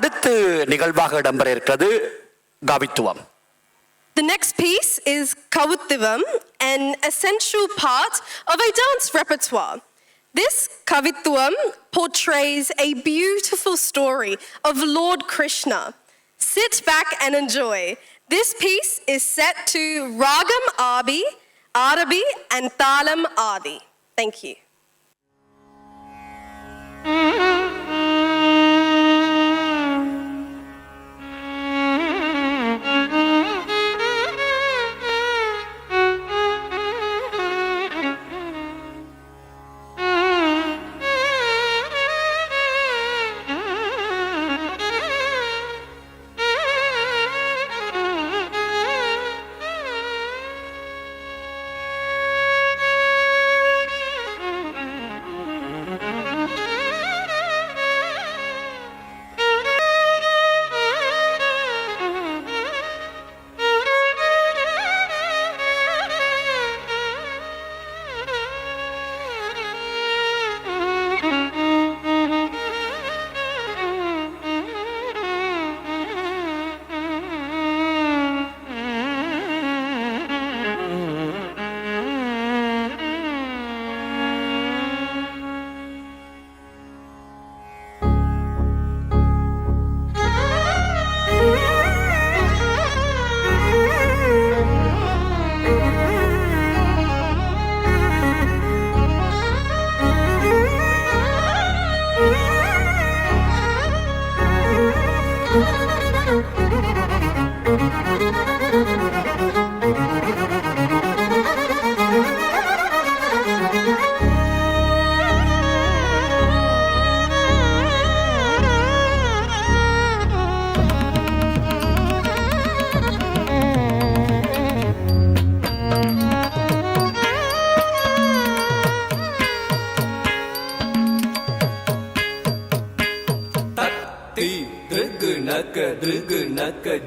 அடுத்து நிகழ்வாக இடம்பெற இருக்கிறது கவித்துவம். The next piece is Kavuttivam, an essential part of a dance repertoire. This Kavittuvam portrays a beautiful story of Lord Krishna. Sit back and enjoy. This piece is set to Ragam Arabi and Thalam Adi. Thank you.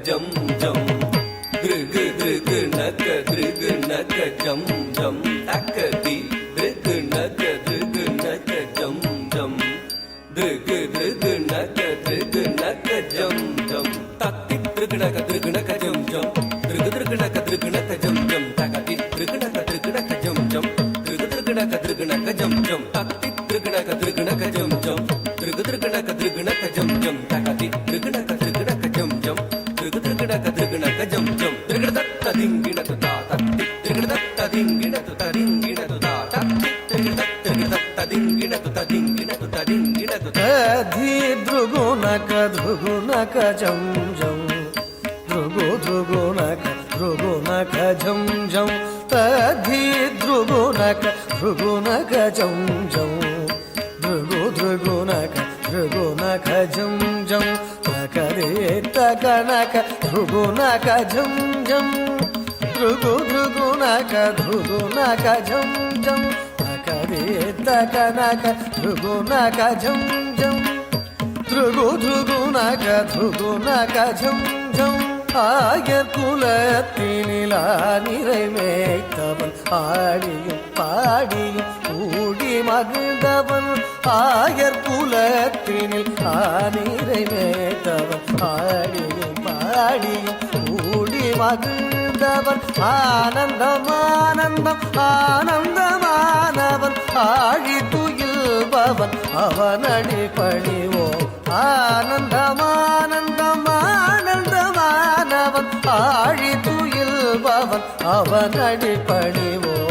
Jum jum, drug naka jum jum, takati drug naka jum jum, drug naka jum jum, takati drug naka jum jum, drug naka jum jum, takati drug naka jum jum, drug naka jum jum, takati drug naka jum jum, drug naka jum jum, takati drug naka jum jum. Jum jum, trigger dingina to ta, trigger dingina to ta, trigger dingina to ta, dingina to ta, dingina to ta. Adhi drugunaka jum jum, drugunaka jum jum. Adhi drugunaka jum jum, drugunaka jum jum. Takare takanaka drugunaka jum jum, drugunaka jum jum. Takare takanaka drugunaka jum jum, drugunaka jum jum. ஆயர் குலத்தினிலா நிறைவேற்றவன் ஆடியும் பாடியும் கூடி மகிழ்ந்தவன். ஆயர் குலத்தினில் நிறைவேற்றவன் ஆடியும் பாடியும் கூடி மகிழ்ந்தவன். ஆனந்தம் ஆனந்தமானவன் ஆழி துயில்பவன் அவனடி பணிவோம். ஆனந்தமானந்தமானவன் ஆழி துயில்பவன் அவனடி பணிவோம்.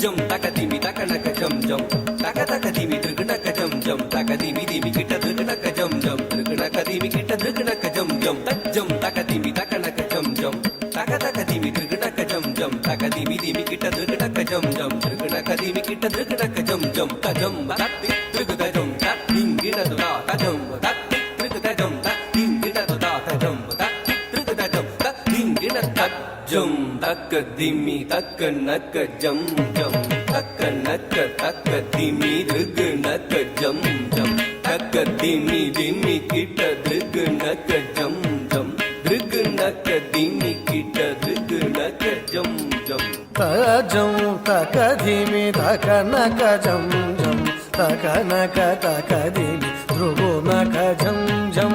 Jum takadimi takanaka jum jum, takadimi drgnaka jum jum, takadimi kita drgnaka jum jum, drgnaka kita drgnaka jum jum, jum takadimi takanaka jum jum, takadimi drgnaka jum jum, takadimi kita drgnaka jum jum, drgnaka kita drgnaka jum jum, tajum tatti drgda jum tatingina to ta tajum tatti drgda jum tatingina to ta tajum tatti drgda jum tatingina tajum takadimi takanaka jum jum, takadimi drgnaka jum jum, takadimi kita drgnaka jum jum, drgnaka kita drgnaka jum jum. Tajum takadimi takanaka jum jum, takanaka takadimi drugunaka jum jum.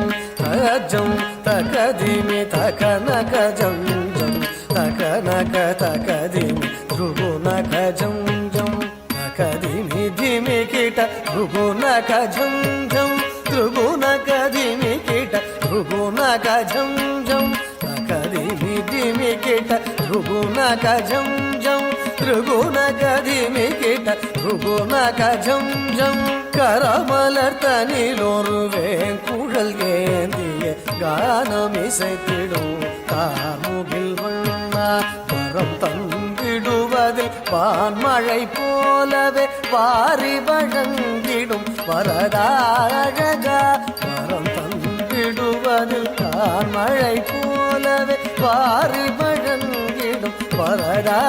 தஜம் தகதிமி தகநக ஜம் ஜம் தகநக தகதிமி ருகுநக ஜம் ஜம் தகதிமி திமி கிட்ட ருகுநக ஜம் ஜம் ருகுநக திமி கிட்ட ருகுநக ஜம் ஜம் தகதிமி திமி கிட்ட ருகுநக ஜம் ஜம் ருகுநக திமி கிட்ட ருகுநக ஜம் ஜம் கரமலர் தனிலொரு வேங்குழல் ஏந்திய கானம் இசைத்திடும் கார்முகில் வண்ணா வரம் தந்திடுவதில் வான்மழை போலவே வாரி வழங்கிடும் வரதா அழகா வரம் தந்திடுவதில் வான்மழை போலவே வாரி வழங்கிடும் வரதா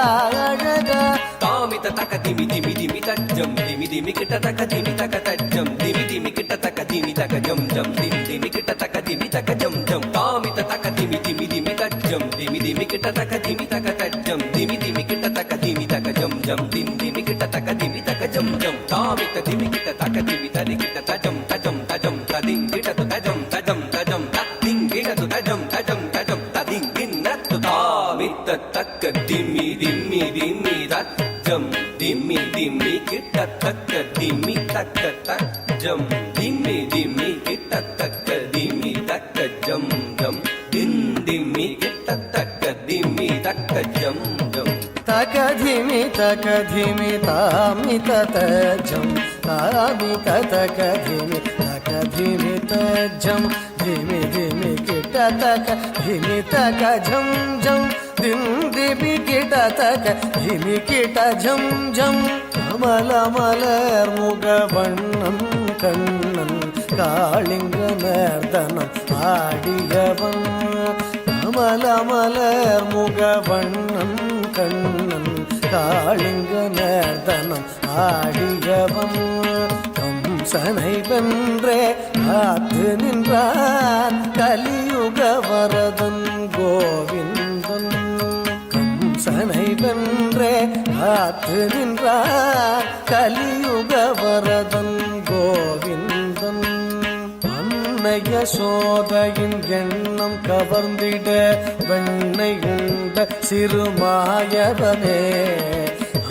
அழகா தாமித தக்க திமி திமி திமி தஜம் திமி திமி கிட்ட தக்க திமி தக்க தஜம் திமி திமி கிட்ட தக்க திமி தக்க ஜம் ஜம் திமி திமி கிட்ட தக்க திமி தக்க ஜம் ஜம் தாமித தக்க திமி திமி திமி தஜம் திமி திமி கிட்ட தக்க திமி தக்க தஜம் திமி திமி கிட்ட தக்க திமி தக்க ஜம் ஜம் திமி திமி கிட்ட தக்க திமி தக்க ஜம் ஜம் தாமித திமி கிட்ட தக்க திமி தரி கிட்ட தஜம் தஜம் தஜம் ததிங் கிட்ட தஜம் தஜம் தஜம் ததிங் கிட்ட தஜம் தஜம் தஜம் ததிங் கிண்ண தாமித தக்க திமி திமி திமி தஜம் திம்மி திம்மி கிட்ட தக்க திம்மி தக்க தஜம் திம்மி திம்மி கிட்ட தக்க திம்மி தக்க ஜம் ஜம் திம்மி கிட்ட தக்க திம்மி தக்க ஜம் ஜம் தகதிமி தகதிமி தாமி தஜம் தாமி தகதிமி தகதிமி தஜம் திமி திமி கிட்ட தக திமி தக ஜம் ஜம் திம் திமி கிட்ட தக திமி கிட்ட ஜம் ஜம் கமல மலர் முகவண்ணம் கண்ணன் காளிங்க நர்தனம் ஆடியவன் கமல மலர் முகவண்ணம் கண்ணன் காளிங்க நர்தனம் ஆடியவன் கம்சனை வென்றே காத்து நின்றான் கலியுக வரதன் கோவிந்தன் கம்சனை வென்றே காத்து நின்றான் கலியுக வரதன் கோவிந்தன் அன்னைய சோதையின் எண்ணம் கவர்ந்திட வெண்ணை உண்ட சிறுமாயவனே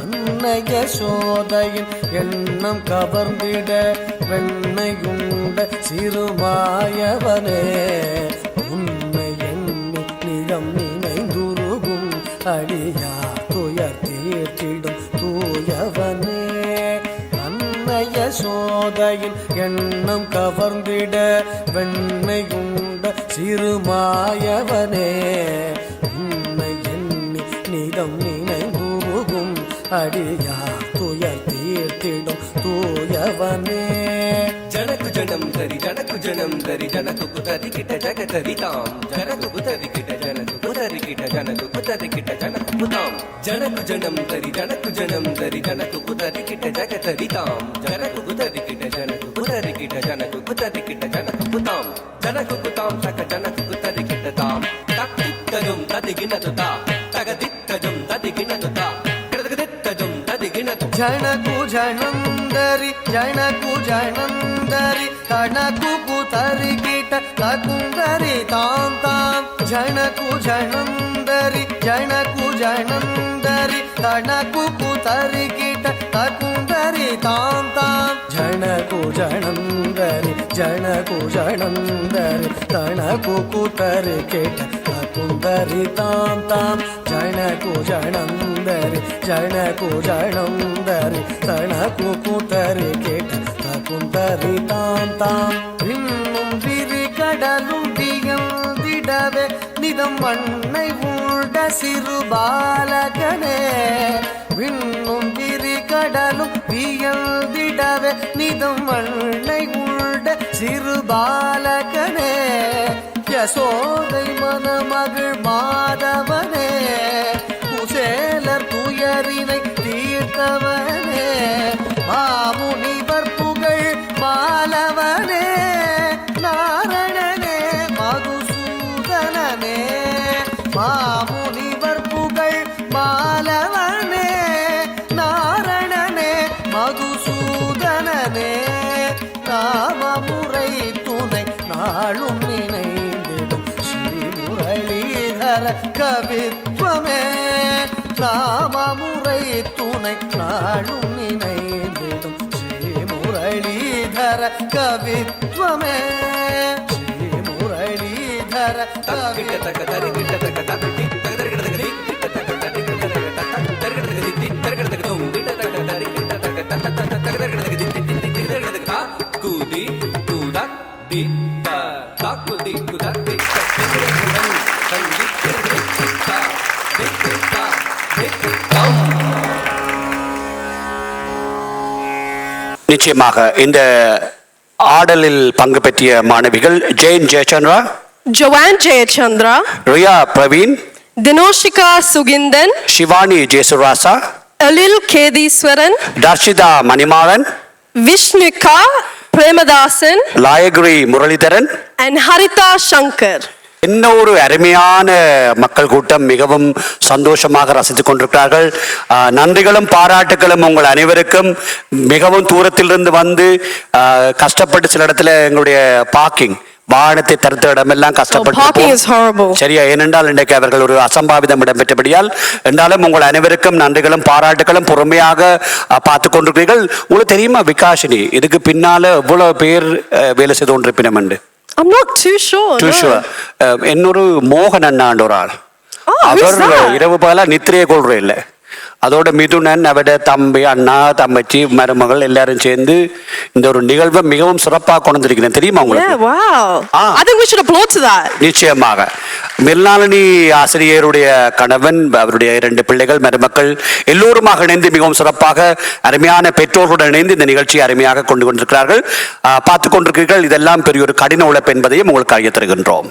அன்னைய சோதையின் எண்ணம் கவர்ந்திட வெண்ணை உண்ட சிறுமாயவனே உன்னை எண்ணி நிலம் நினைந்துருகும் அடியா துயர் தீர்த்திடும் தூயவனே அன்னைய சோதையின் எண்ணம் கவர்ந்திட வெண்ணை உண்ட சிறுமாயவனே உன்னை எண்ணி நிலம் நினைந்துருகும் அடியா துயர் தீர்த்திடும் தூயவனே ஜனக்கு ஜனம் தரி ஜனக்கு ஜனம் தரி ஜனக்கு குதரி கிட்ட ஜகதரி தாம் ஜனக்கு குதரி கிட்ட ஜனக்கு குதரி கிட்ட ஜனக்கு குதரி கிட்ட ஜனக்கு குதாம் ஜனக்கு ஜனம் தரி ஜனக்கு ஜனம் தரி ஜனக்கு குதரி கிட்ட ஜகதரி தாம் ஜனக்கு குதரி கிட்ட ஜனக்கு குதரி கிட்ட ஜனக்கு குதரி கிட்ட ஜனக்கு குதாம் ஜனக்கு குதாம் தக ஜனக்கு குதரி கிட்ட தாம் தக்தித்தஜம் ததிகினது தா தகதித்தஜம் ததிகினது தா கிடதகதித்தஜம் ததிகினது ஜனகு ஜனந்தரி ஜனகு ஜனந்தரி தனகு குதரி கிட்ட தகுந்தரி தாம் தாம் ஜனகு ஜனந்தரி ஜனகு ஜனந்தரி தனகு குதரி கிட்ட தகுந்தரி தாம் தாம் ஜனகு ஜனந்தரி ஜனகு ஜனந்தரி தனகு குதரி கிட்ட தகுந்தரி தாம் தாம் ஜனகு ஜனந்தரி ஜனகு ஜனந்தரி தனகு குதரி கிட்ட தகுந்தரி தாம் தாம் இன்னும் விரி கடலும் வியந்திடவே நிதம் மண்ணை உண்ட சிறு பாலகனே விண்ணும் விரி கடலும் வியந்திடவே நிதம் மண்ணை உண்ட சிறு பாலகனே யசோதை மனமகள் மாதவனே குசேலர் துயரினை தீர்த்தவனே மாமுனிவர் புகழ் மாலவனே நாரணனே மதுசூதனனே மாமுனிவர் புகழ் மாலவனே நாரணனே மதுசூதனனே நாமமுறை துணை நாளும் நினை நாமமுறை துணை நாளும் நினைந்திடும் ஸ்ரீமுரளீதர கவித்வமே ஸ்ரீமுரளீதர நிச்சயமாக இந்த ஆடலில் பங்கு பெற்றிய மாணவிகள் Jain Jayachandra, Joanne Jayachandra, Riya Praveen, Dinoshika Sugindan, Shivani ஜெயசுராசா, Alil Kediswaran, Dharshitha Manimaran, Vishnuka Premadasan, லாயகிரி Muralidharan, and Harita Shankar. இன்னொரு அருமையான மக்கள் கூட்டம் மிகவும் சந்தோஷமாக ரசித்துக் கொண்டிருக்கிறார்கள். நன்றிகளும் பாராட்டுகளும் உங்கள் அனைவருக்கும். மிகவும் தூரத்திலிருந்து வந்து கஷ்டப்பட்டு சில இடத்துல எங்களுடைய பார்க்கிங் வாகனத்தை தடுத்த இடமெல்லாம் Parking is horrible. சரியா, ஏனென்றால் இன்றைக்கு அவர்கள் ஒரு அசம்பாவிதம் இடம்பெற்றபடியால். என்றாலும் உங்கள் அனைவருக்கும் நன்றிகளும் பாராட்டுகளும். பொறுமையாக பார்த்து கொண்டிருக்கிறீர்கள். உங்களுக்கு தெரியுமா விகாஷினி, இதுக்கு பின்னால எவ்வளவு பேர் வேலை செய்து கொண்டிருப்பினம் என்று? I'm not too sure. Too no. sure. இன்னொரு மோகன் அண்ணாண்டு ஒரு ஆள். அவர் இரவு பகலா நித்திரையை கொள்ற இல்லை. அதோட மிதுனன், அவட தம்பி, அண்ணா, தம்பச்சி, மருமகள் எல்லாரும் சேர்ந்து இந்த ஒரு நிகழ்வை மிகவும் சிறப்பாக கொண்டிருக்கிறேன். தெரியுமா உங்களுக்கு? Yeah, wow. I think we should applaud to that. நிச்சயமாக. மிர்னாலினி ஆசிரியருடைய கணவன், அவருடைய 2 பிள்ளைகள், மருமக்கள் எல்லோருமாக இணைந்து மிகவும் சிறப்பாக அருமையான பெற்றோர்களுடன் இணைந்து இந்த நிகழ்ச்சியை அருமையாக கொண்டு கொண்டிருக்கிறார்கள். பார்த்து கொண்டிருக்கிறீர்கள். இதெல்லாம் பெரிய ஒரு கடின உழைப்பு என்பதையும் உங்களுக்கு அறிய தருகின்றோம்.